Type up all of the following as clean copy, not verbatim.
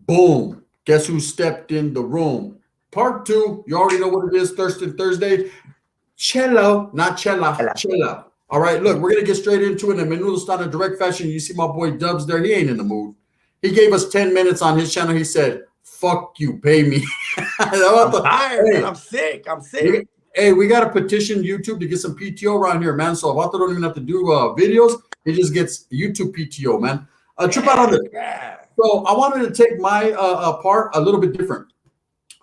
Boom. Guess who stepped in the room? Part two. You already know what it is. Thursday. Cello, not cella, cello. All right, look, we're gonna get straight into it. And Menudo start in direct fashion. You see my boy Dubs there. He ain't in the mood. He gave us 10 minutes on his channel. He said, "Fuck you, pay me." I'm tired, man. I'm sick. Hey, we got to petition YouTube to get some PTO around here, man. So Vato don't even have to do videos. He just gets YouTube PTO, man. Trip out on this. So I wanted to take my part a little bit different.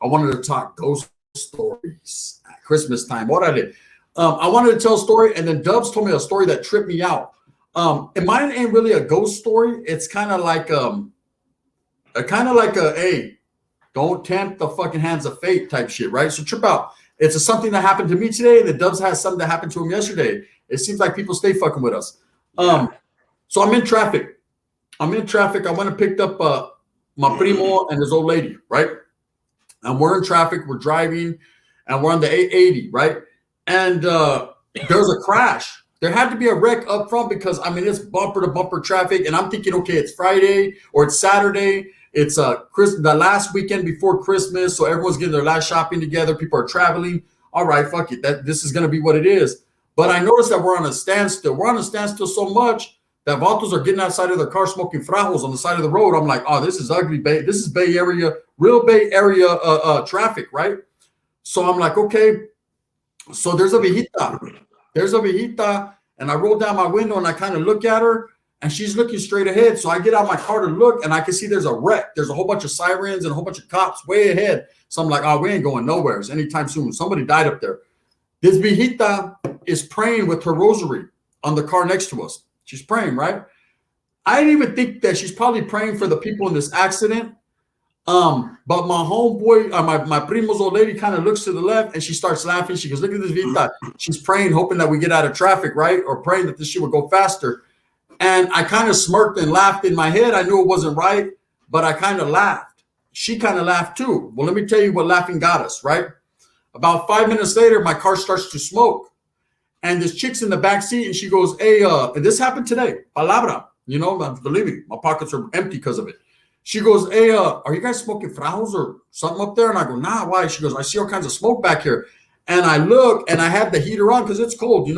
I wanted to talk ghost stories at Christmas time. What I did. I wanted to tell a story, and then Dubs told me a story that tripped me out. And mine ain't really a ghost story. It's kind of like hey, don't tempt the fucking hands of fate type shit, right? So trip out. It's something that happened to me today, and the Dubs has something that happened to him yesterday. It seems like people stay fucking with us. So I'm in traffic. I went and picked up my primo and his old lady, right? And we're in traffic. We're driving, and we're on the 880, right? And there's a crash. There had to be a wreck up front because, I mean, it's bumper to bumper traffic. And I'm thinking, okay, it's Friday or it's Saturday. It's the last weekend before Christmas. So everyone's getting their last shopping together. People are traveling. All right, fuck it. This is going to be what it is. But I noticed that we're on a standstill. We're on a standstill so much that vatos are getting outside of their car smoking frajos on the side of the road. I'm like, oh, this is ugly, Bay. This is Bay Area, real Bay Area traffic, right? So I'm like, okay. So there's a viejita, and I roll down my window and I kind of look at her, and she's looking straight ahead. So I get out my car to look, and I can see there's a wreck. There's a whole bunch of sirens and a whole bunch of cops way ahead. So I'm like, oh, we ain't going nowhere anytime soon. Somebody died up there. This viejita is praying with her rosary on the car next to us. She's praying, right? I didn't even think that she's probably praying for the people in this accident. But my homeboy, my primo's old lady kind of looks to the left and she starts laughing. She goes, look at this Vita. She's praying, hoping that we get out of traffic, right? Or praying that this shit would go faster. And I kind of smirked and laughed in my head. I knew it wasn't right, but I kind of laughed. She kind of laughed too. Well, let me tell you what laughing got us, right? About 5 minutes later, my car starts to smoke. And this chick's in the back seat and she goes, hey, and this happened today. Palabra, believe me, my pockets are empty because of it. She goes, hey, are you guys smoking frajos or something up there? And I go, nah, why? She goes, I see all kinds of smoke back here. And I look and I have the heater on because it's cold,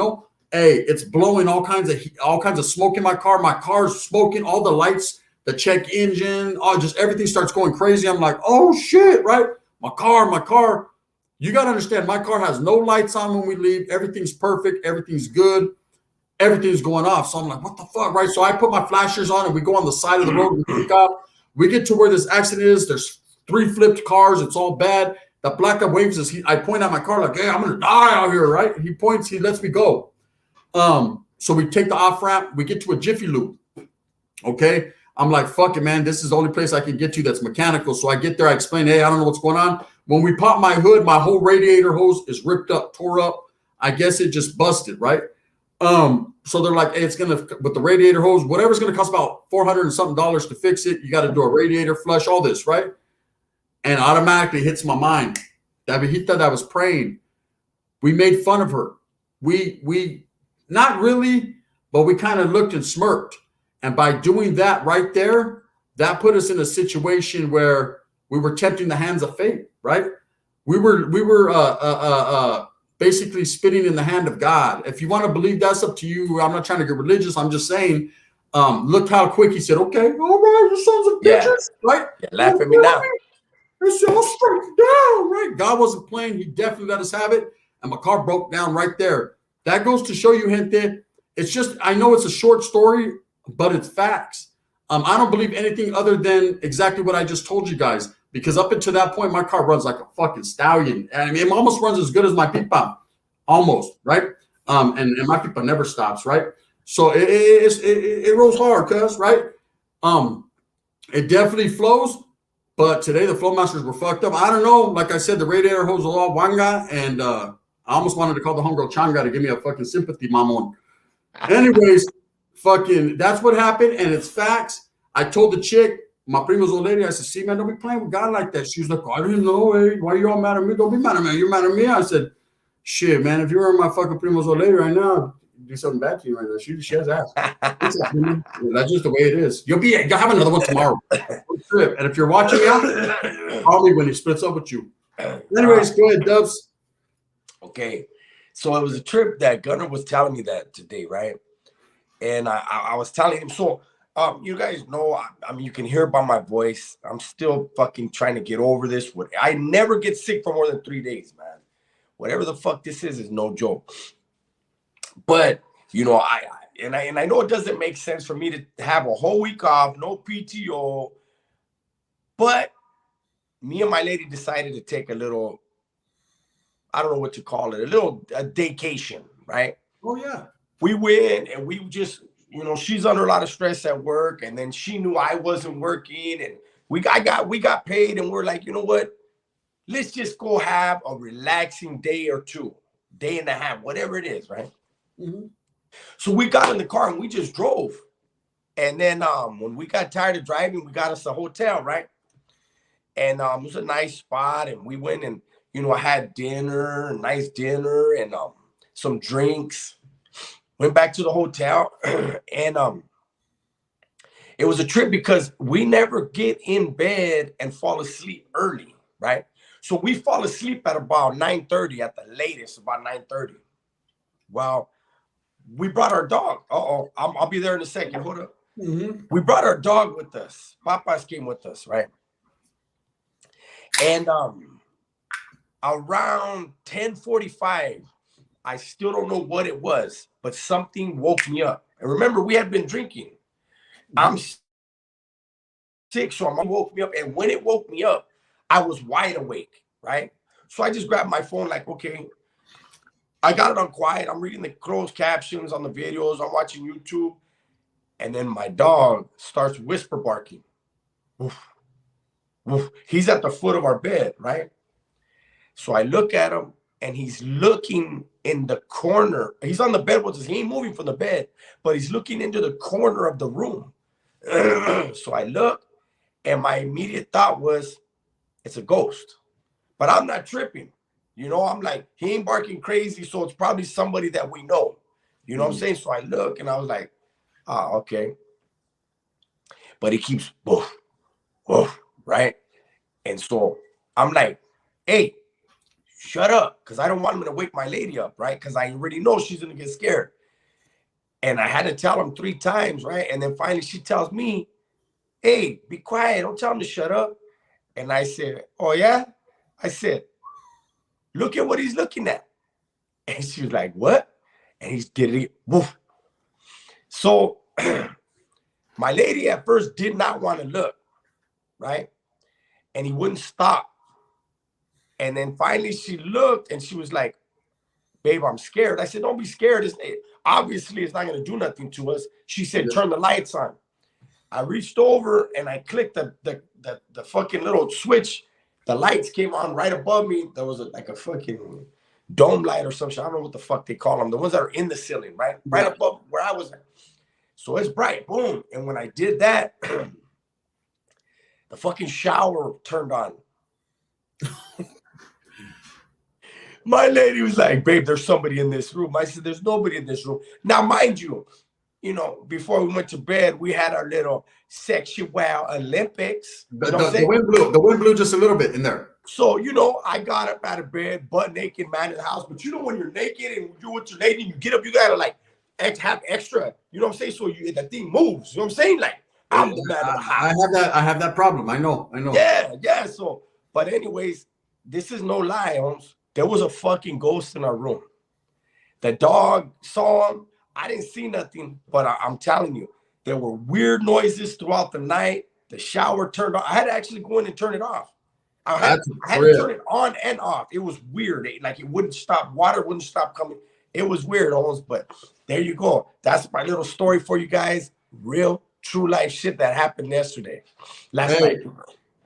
Hey, it's blowing all kinds of smoke in my car. My car's smoking, all the lights, the check engine, just everything starts going crazy. I'm like, oh shit, right? My car. You got to understand, my car has no lights on when we leave. Everything's perfect. Everything's good. Everything's going off. So I'm like, what the fuck, right? So I put my flashers on and we go on the side of the road. We pick up. We get to where this accident is. There's 3 flipped cars. It's all bad. The placa waves us. I point at my car like, hey, I'm going to die out here, right? He points. He lets me go. So we take the off ramp. We get to a Jiffy Lube. Okay. I'm like, fuck it, man. This is the only place I can get to that's mechanical. So I get there. I explain, hey, I don't know what's going on. When we pop my hood, my whole radiator hose is ripped up, tore up. I guess it just busted, right? So they're like, hey, it's going to, with the radiator hose, whatever's going to cost about $400 and something to fix it. You got to do a radiator flush, all this, right? And automatically hits my mind. That viejita that was praying, we made fun of her. We not really, but we kind of looked and smirked. And by doing that right there, that put us in a situation where we were tempting the hands of fate, right? We were basically spitting in the hand of God. If you want to believe, that's up to you. I'm not trying to get religious. I'm just saying, look how quick he said, okay, all right, you sons of bitches, right? Yeah, laugh at me now. It's all straight down, right? God wasn't playing. He definitely let us have it. And my car broke down right there. That goes to show you, gente. It's just, I know it's a short story, but it's facts. I don't believe anything other than exactly what I just told you guys. Because up until that point, my car runs like a fucking stallion. I mean, it almost runs as good as my pipa. Almost, right? And my pipa never stops, right? So it rolls hard, cuz, right? It definitely flows. But today the flow masters were fucked up. I don't know. Like I said, the radiator hose was all wanga. And I almost wanted to call the homegirl Changa to give me a fucking sympathy, mamon. Anyways, fucking, that's what happened. And it's facts. I told the chick, my primo's old lady, I said, see, man, don't be playing with God like that. She was like, I didn't know. Hey, why are you all mad at me? Don't be mad at me. You're mad at me. I said, shit, man, if you were my fucking primo's old lady right now, do something bad to you right now. She has ass. That's just the way it is. You'll have another one tomorrow. And if you're watching out, call me when he splits up with you. Anyways, go ahead, Dubs. Okay, so it was a trip that Gunnar was telling me that today, right? And I was telling him, so you guys know, I mean, you can hear by my voice, I'm still fucking trying to get over this. I never get sick for more than 3 days, man. Whatever the fuck this is no joke. But you know, I know it doesn't make sense for me to have a whole week off, no PTO. But me and my lady decided to take a little, I don't know what you call it, a vacation, right? Oh yeah. We went and we just, you know, she's under a lot of stress at work, and then she knew I wasn't working, and we got paid, and we're like, you know what? Let's just go have a relaxing day or two, day and a half, whatever it is, right? Mm-hmm. So we got in the car and we just drove. And then when we got tired of driving, we got us a hotel, right? And it was a nice spot, and we went and, you know, I had dinner, a nice dinner, and some drinks. Went back to the hotel, and it was a trip because we never get in bed and fall asleep early, right? So we fall asleep at about 9:30 at the latest, about 9:30. Well, we brought our dog. I'll be there in a second. Hold up. Mm-hmm. We brought our dog with us. Papa's came with us, right? And around 10:45, I still don't know what it was, but something woke me up. And remember, we had been drinking. I'm sick, so my mom woke me up. And when it woke me up, I was wide awake, right? So I just grabbed my phone, like, okay. I got it on quiet. I'm reading the closed captions on the videos. I'm watching YouTube. And then my dog starts whisper barking. Woof, woof. He's at the foot of our bed, right? So I look at him, and he's looking in the corner. He's on the bed with us. He ain't moving from the bed, but he's looking into the corner of the room. So I look, and my immediate thought was, it's a ghost. But I'm not tripping. You know, I'm like, he ain't barking crazy, so it's probably somebody that we know. You know what I'm saying? So I look, and I was like, okay. But he keeps, woof, woof, right? And so I'm like, hey, shut up, because I don't want him to wake my lady up, right? Because I already know she's going to get scared. And I had to tell him 3 times, right? And then finally she tells me, hey, be quiet. Don't tell him to shut up. And I said, oh, yeah? I said, look at what he's looking at. And she was like, what? And he's getting it. Woof. So my lady at first did not want to look, right? And he wouldn't stop. And then finally she looked, and she was like, babe, I'm scared. I said, don't be scared. Obviously, it's not going to do nothing to us. She said, turn the lights on. I reached over, and I clicked the fucking little switch. The lights came on right above me. There was like a fucking dome light or some shit. I don't know what the fuck they call them. The ones that are in the ceiling, right? Right above where I was at. So it's bright. Boom. And when I did that, the fucking shower turned on. My lady was like, babe, there's somebody in this room. I said, there's nobody in this room. Now, mind you, you know, before we went to bed, we had our little sexual Olympics. The wind blew just a little bit in there. So, you know, I got up out of bed, butt naked, man in the house. But you know, when you're naked and you're with your lady and you get up, you got to like have extra, you know what I'm saying? So that thing moves, you know what I'm saying? Like, I'm the man of the house. I have that problem. I know. Yeah. So, but anyways, this is no lie, Holmes. There was a fucking ghost in our room. The dog saw him. I didn't see nothing, but I'm telling you, there were weird noises throughout the night. The shower turned on. I had to actually go in and turn it off. I had to turn it on and off. It was weird. It wouldn't stop. Water wouldn't stop coming. It was weird, almost. But there you go. That's my little story for you guys. Real, true life shit that happened yesterday. Last night.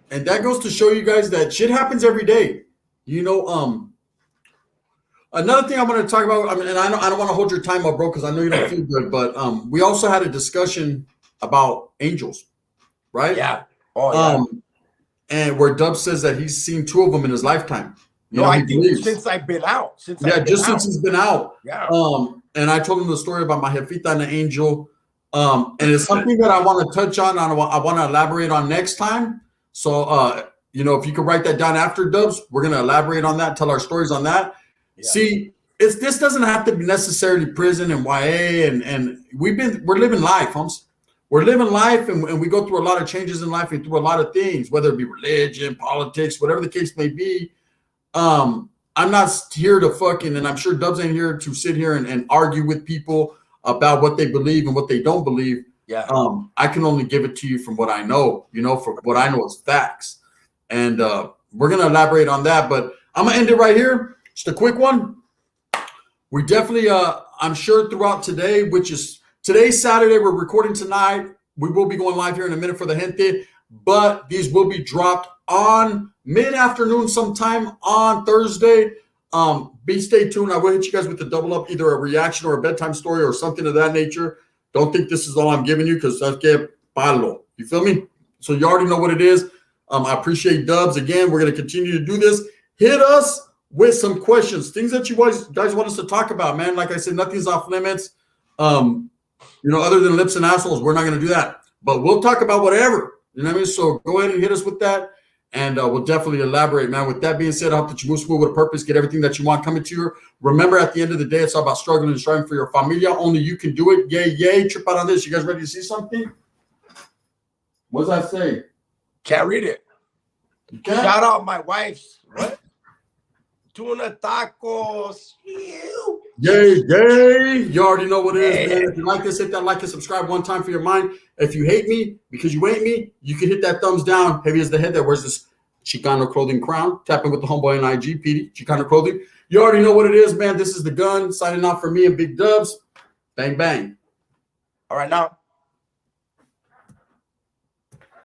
And that goes to show you guys that shit happens every day. You know, another thing I want to talk about, I mean, and I don't want to hold your time up, bro, because I know you don't feel good, but we also had a discussion about angels, right? Yeah. Oh, yeah. And where Dub says that he's seen 2 of them in his lifetime. I think since I've been out. Since he's been out. Yeah. and I told him the story about my jefita and the angel. And it's something that I want to touch on. I want to elaborate on next time. So, if you could write that down after, Dubs, we're going to elaborate on that, tell our stories on that. Yeah. See, this doesn't have to be necessarily prison and YA, and we're living life, homes. We're living life, and we go through a lot of changes in life and through a lot of things, whether it be religion, politics, whatever the case may be. I'm not here to fucking, and I'm sure Dubs ain't here to sit here and argue with people about what they believe and what they don't believe. Yeah. I can only give it to you from what I know, for what I know is facts. And we're going to elaborate on that, but I'm going to end it right here. Just a quick one. We definitely, I'm sure throughout today, which is today's Saturday, we're recording tonight. We will be going live here in a minute for the gente, but these will be dropped on mid-afternoon sometime on Thursday. Stay tuned. I will hit you guys with the double up, either a reaction or a bedtime story or something of that nature. Don't think this is all I'm giving you because that's que palo. You feel me? So you already know what it is. I appreciate Dubs. Again, we're going to continue to do this. Hit us with some questions, things that you guys want us to talk about, man. Like I said, nothing's off limits. Other than lips and assholes, we're not going to do that. But we'll talk about whatever. You know what I mean? So go ahead and hit us with that. And we'll definitely elaborate, man. With that being said, I hope that you move smooth with a purpose, get everything that you want coming to you. Remember, at the end of the day, it's all about struggling and striving for your familia. Only you can do it. Yay, yay. Trip out on this. You guys ready to see something? What does that say? Can't read it. You can't? Shout out my wife's what? Tuna tacos. Yay, yay. You already know what it is, man. If you like this, hit that like and subscribe one time for your mind. If you hate me because you ain't me, you can hit that thumbs down. Heavy as the head that wears this Chicano clothing crown. Tap in with the homeboy on IG, PD, Chicano clothing. You already know what it is, man. This is the gun signing off for me and Big Dubs. Bang, bang. All right, now.